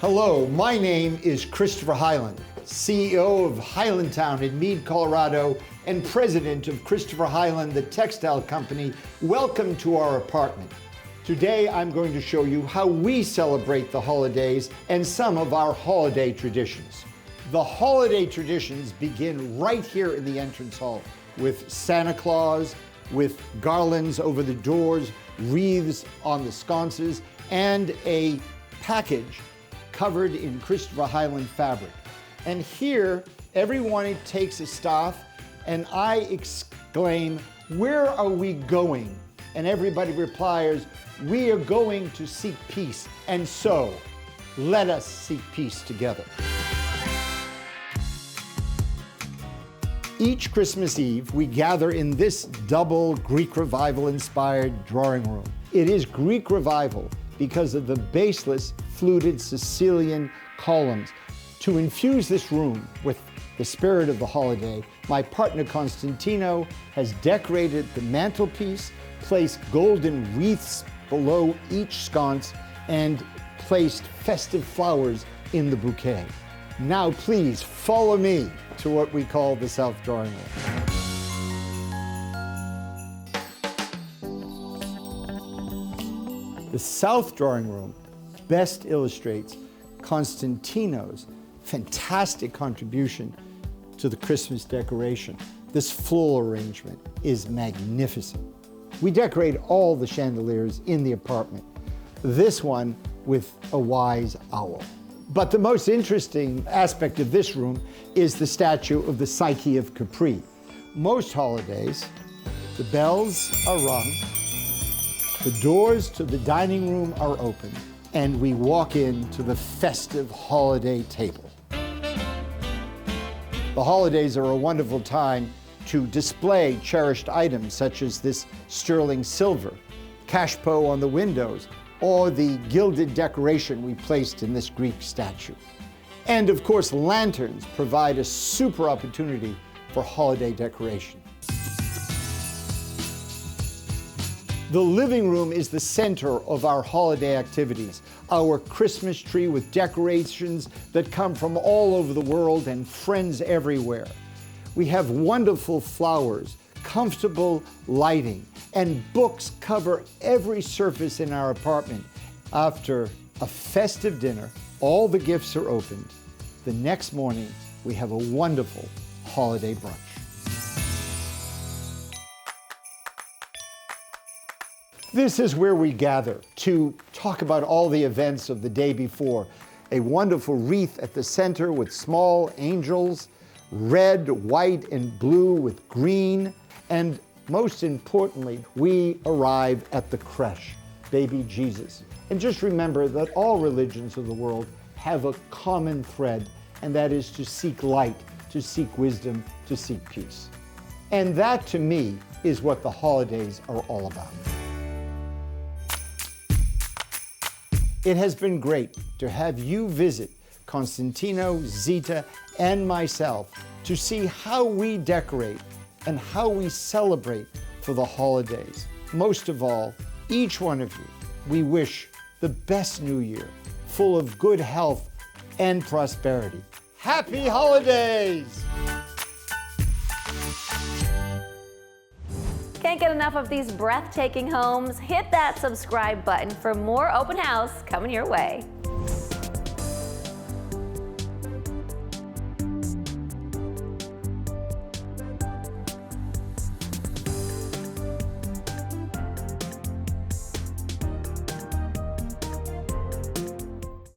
Hello, my name is Christopher Hyland, CEO of Hyland Town in Meade, Colorado, and president of Christopher Hyland, the textile company. Welcome to our apartment. Today, I'm going to show you how we celebrate the holidays and some of our holiday traditions. The holiday traditions begin right here in the entrance hall with Santa Claus, with garlands over the doors, wreaths on the sconces, and a package covered in Christopher Hyland fabric. And here, everyone takes a staff, and I exclaim, "Where are we going?" And everybody replies, "We are going to seek peace." And so, let us seek peace together. Each Christmas Eve, we gather in this double Greek Revival-inspired drawing room. It is Greek Revival because of the baseless, fluted Sicilian columns. To infuse this room with the spirit of the holiday, my partner Constantino has decorated the mantelpiece, placed golden wreaths below each sconce, and placed festive flowers in the bouquet. Now please follow me to what we call the South Drawing Room. The South Drawing Room best illustrates Constantino's fantastic contribution to the Christmas decoration. This floral arrangement is magnificent. We decorate all the chandeliers in the apartment, this one with a wise owl. But the most interesting aspect of this room is the statue of the Psyche of Capri. Most holidays, the bells are rung, the doors to the dining room are open, and we walk into the festive holiday table. The holidays are a wonderful time to display cherished items such as this sterling silver, cashpo on the windows, or the gilded decoration we placed in this Greek statue. And of course, lanterns provide a super opportunity for holiday decoration. The living room is the center of our holiday activities. Our Christmas tree with decorations that come from all over the world and friends everywhere. We have wonderful flowers, comfortable lighting, and books cover every surface in our apartment. After a festive dinner, all the gifts are opened. The next morning, we have a wonderful holiday brunch. This is where we gather to talk about all the events of the day before. A wonderful wreath at the center with small angels, red, white, and blue with green. And most importantly, we arrive at the creche, baby Jesus. And just remember that all religions of the world have a common thread, and that is to seek light, to seek wisdom, to seek peace. And that, to me, is what the holidays are all about. It has been great to have you visit Constantino Zeta and myself to see how we decorate and how we celebrate for the holidays. Most of all, each one of you, we wish the best new year, full of good health and prosperity. Happy holidays! Can't get enough of these breathtaking homes? Hit that subscribe button for more open house coming your way.